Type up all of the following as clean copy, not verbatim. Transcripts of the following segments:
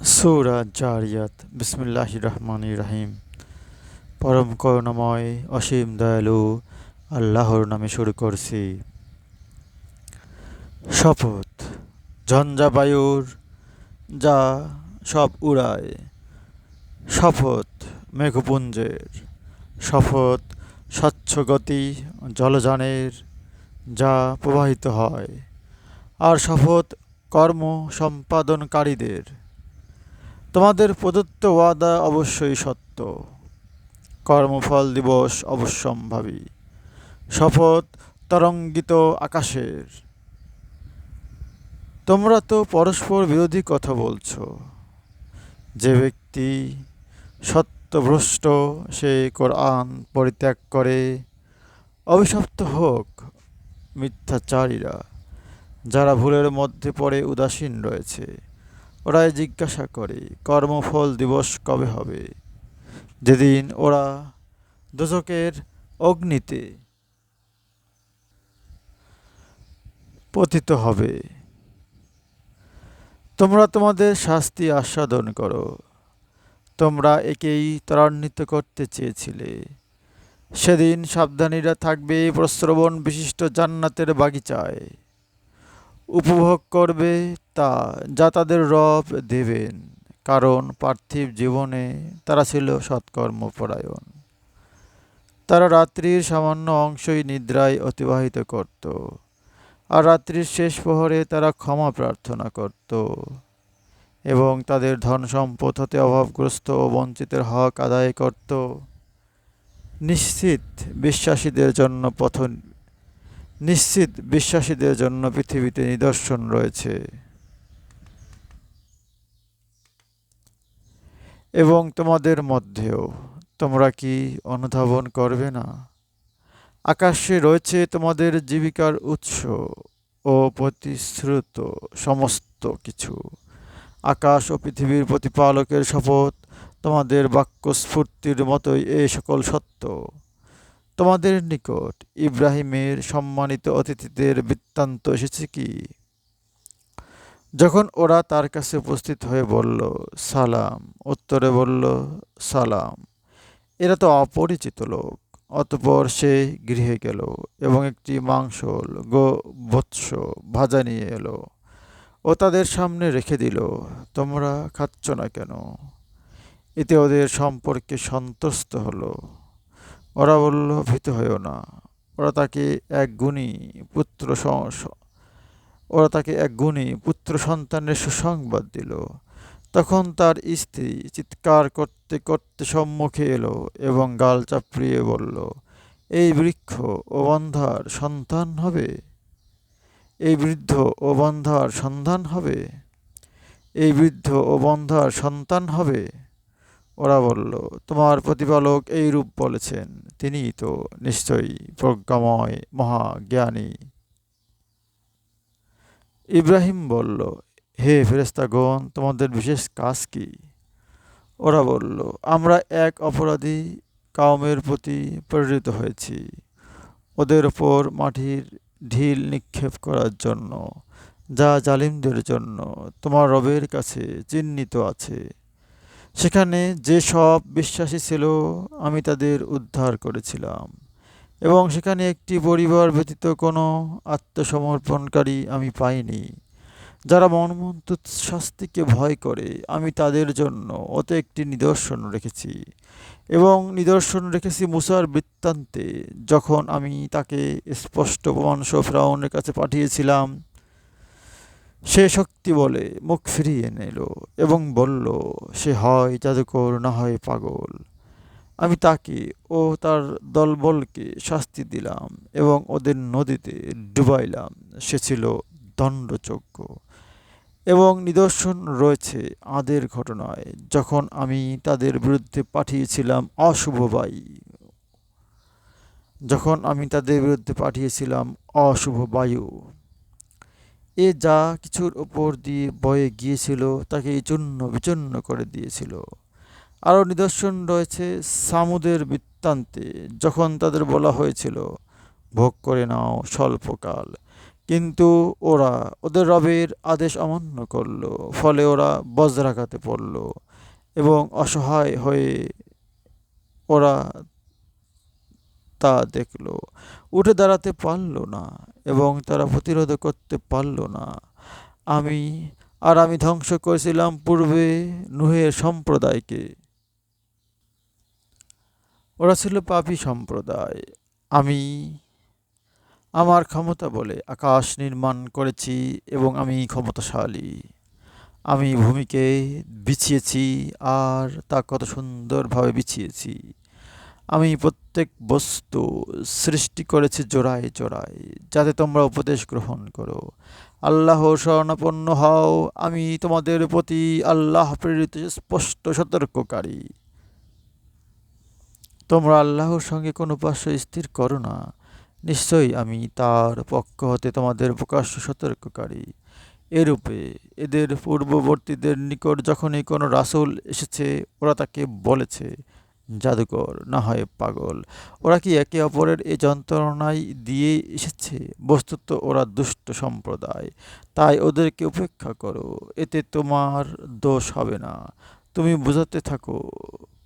সূরা জারিয়াত বিসমিল্লাহির রহমানির রহিম। পরম করুণাময় অসীম দয়ালু আল্লাহর নামে শুরু করছি। শপথ ঝঞ্ঝাবায়ুর যা সব উড়ায়, শপথ মেঘপুঞ্জের, শপথ স্বচ্ছ গতি জলযানের যা প্রবাহিত হয়, আর শপথ কর্ম সম্পাদনকারীদের। তোমাদের প্রদত্ত ওয়াদা অবশ্যই সত্য, কর্মফল দিবস অবশ্যম্ভাবী। শপথ তরঙ্গিত আকাশের। তোমরা তো পরস্পর বিরোধী কথা বলছো। যে ব্যক্তি সত্যভ্রষ্ট সে কোরআন পরিত্যাগ করে। অভিশপ্ত হোক মিথ্যাচারীরা, যারা ভুলের মধ্যে পড়ে উদাসীন রয়েছে। ওরাই জিজ্ঞাসা করে কর্মফল দিবস কবে হবে, যেদিন ওরা দোজখের অগ্নিতে পতিত হবে। তোমরা তোমাদের শাস্তি আস্বাদন করো। তোমরা একেই ত্বরান্বিত করতে চেয়েছিলে। সেদিন সাবধানীরা থাকবে প্রস্রবণ বিশিষ্ট জান্নাতের বাগিচায়। উপভোগ করবে তা যা তাদের রব দেবেন, কারণ পার্থিব জীবনে তারা ছিল সৎকর্মপরায়ণ। তারা রাত্রির সামান্য অংশই নিদ্রায় অতিবাহিত করত, আর রাত্রির শেষ প্রহরে তারা ক্ষমা প্রার্থনা করত এবং তাদের ধন সম্পদ হতে অভাবগ্রস্ত ও বঞ্চিতের হক আদায় করত। নিশ্চিত বিশ্বাসীদের জন্য নিশ্চিত বিশ্বাসীদের জন্য পৃথিবীতে নিদর্শন রয়েছে, এবং তোমাদের মধ্যেও। তোমরা কি অনুধাবন করবে না? আকাশে রয়েছে তোমাদের জীবিকার উৎস ও প্রতিশ্রুত সমস্ত কিছু। আকাশ ও পৃথিবীর প্রতিপালকের শপথ, তোমাদের বাক্যস্ফূর্তির মতোই এ সকল সত্য। তোমাদের নিকট ইব্রাহিমের সম্মানিত অতিথিদের বৃত্তান্ত এসেছে কি? যখন ওরা তার কাছে উপস্থিত হয়ে বলল, সালাম, উত্তরে বলল, সালাম। এরা তো অপরিচিত লোক। অতঃপর সে গৃহে গেল এবং একটি মাংসল বৎস ভাজা নিয়ে এলো ও তাদের সামনে রেখে দিল। তোমরা খাচ্ছ না কেন? এতে ওদের সম্পর্কে সন্তুষ্ট হলো। ওরা বলল, ভীত হইও না। ওরা তাকে এক গুণী পুত্র ওরা তাকে এক গুণী পুত্র সন্তানের সুসংবাদ দিল। তখন তার স্ত্রী চিৎকার করতে করতে সম্মুখে এলো এবং গাল চাপড়িয়ে বলল, এই বৃক্ষ ও বন্ধার সন্তান হবে? এই বৃদ্ধ ও বন্ধার সন্তান হবে? এই বৃদ্ধ ও বন্ধার সন্তান হবে? ওরা বলল, তোমার প্রতিপালক এই রূপ বলেছেন, তিনিই তো নিশ্চয়ই প্রজ্ঞাময় মহাজ্ঞানী। ইব্রাহিম বলল, হে ফেরেশতাগণ, তোমাদের বিশেষ কাজ কি? ওরা বলল, আমরা এক অপরাধী কওমের প্রতি প্রেরিত হয়েছি, ওদের ওপর মাটির ঢিল নিক্ষেপ করার জন্য, যা জালিমদের জন্য তোমার রবের কাছে চিহ্নিত আছে। সেখানে যে সব বিশ্বাসী ছিল আমি তাদের উদ্ধার করেছিলাম, এবং সেখানে একটি পরিবার ব্যতীত কোনো আত্মসমর্পণকারী আমি পাইনি। যারা মর্মন্তুদ শাস্তিকে ভয় করে, আমি তাদের জন্য অত একটি নিদর্শন রেখেছি, এবং নিদর্শন রেখেছি মূসার বৃত্তান্তে, যখন আমি তাকে স্পষ্ট প্রমাণসহ ফিরআউনের কাছে পাঠিয়েছিলাম। সে শক্তি বলে মুখ ফিরিয়ে নিল এবং বলল, সে হয় জাদুকর, না হয় পাগল। আমি তাকে ও তার দলবলকে শাস্তি দিলাম এবং ওদের নদীতে ডুবাইলাম। সে ছিল দণ্ডযোগ্য। এবং নিদর্শন রয়েছে আদের ঘটনায়, যখন আমি তাদের বিরুদ্ধে পাঠিয়েছিলাম অশুভ বায়ু। এ যা কিছুর ওপর দিয়ে বয়ে গিয়েছিল তাকে চূর্ণ বিচূর্ণ করে দিয়েছিল। আরও নিদর্শন রয়েছে সামুদের বৃত্তান্তে, যখন তাদের বলা হয়েছিল, ভোগ করে নাও স্বল্পকাল, কিন্তু ওরা ওদের রবের আদেশ অমান্য করল, ফলে ওরা বজ্রাঘাতে পড়ল এবং অসহায় হয়ে ওরা তা দেখল, উঠে দাঁড়াতে পারল না এবং তারা প্রতিরোধ করতে পারল না। আমি আমি ধ্বংস করেছিলাম পূর্বে নুহের সম্প্রদায়কে। ওরা ছিল পাপী সম্প্রদায়। আমি আমার ক্ষমতা বলে আকাশ নির্মাণ করেছি এবং আমি ক্ষমতাশালী। আমি ভূমিকে বিছিয়েছি, আর তা কত সুন্দরভাবে বিছিয়েছি। আমি প্রত্যেক বস্তু সৃষ্টি করেছি জোড়ায় জোড়ায়, যাতে তোমরা উপদেশ গ্রহণ করো। আল্লাহর শরণাপন্ন হও, আমি তোমাদের প্রতি আল্লাহ প্রেরিত স্পষ্ট সতর্ককারী। তোমরা আল্লাহর সঙ্গে কোনো উপাস্য স্থির করো না, নিশ্চয়ই আমি তার পক্ষ হতে তোমাদের প্রকাশ্য সতর্ককারী। এরূপে এদের পূর্ববর্তীদের নিকট যখনই কোনো রাসূল এসেছে, ওরা তাকে বলেছে, জাদুকর, না হয় পাগল। ওরা কি একে অপরের এ যন্ত্রণায় দিয়ে এসেছে? বস্তুত ওরা দুষ্ট সম্প্রদায়, তাই ওদেরকে উপেক্ষা করো, এতে তোমার দোষ হবে না। তুমি বুঝাতে থাকো,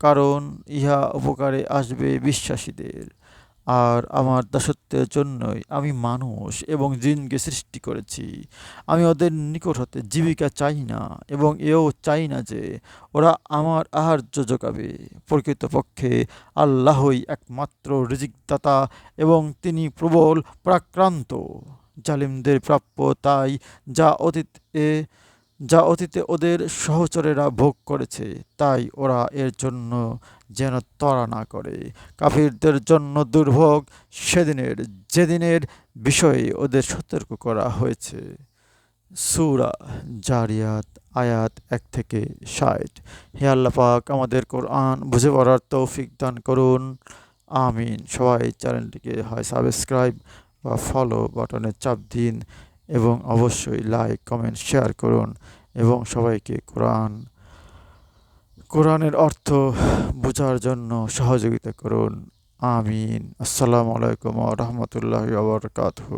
কারণ ইহা উপকারে আসবে বিশ্বাসীদের। আর আমার দাসত্বের জন্যই আমি মানুষ এবং জিনকে সৃষ্টি করেছি। আমি ওদের নিকট হতে জীবিকা চাই না, এবং এও চাই না যে ওরা আমার আহার্য যোগাবে। প্রকৃতপক্ষে আল্লাহই একমাত্র রিজিকদাতা, এবং তিনি প্রবল পরাক্রান্ত। জালিমদের প্রাপ্য তাই, যা অতীতে যা অতীতে ওদের সহচরেরা ভোগ করেছে, তাই ওরা এর জন্য যেন ত্বরা না করে। কাফিরদের জন্য দুর্ভোগ সেদিনের, যেদিনের বিষয়ে ওদের সতর্ক করা হয়েছে। সূরা জারিয়াত আয়াত 1-60। হে আল্লাহ পাক, আমাদের কোরআন বুঝে পড়ার তৌফিক দান করুন। আমিন। সবাই চ্যানেলটিকে হয় সাবস্ক্রাইব বা ফলো বাটনে চাপ দিন, এবং অবশ্যই লাইক, কমেন্ট, শেয়ার করুন, এবং সবাইকে কোরআনের অর্থ বোঝার জন্য সহযোগিতা করুন। আমিন। আসসালামু আলাইকুম ওয়া রাহমাতুল্লাহি ওয়া বারাকাতুহু।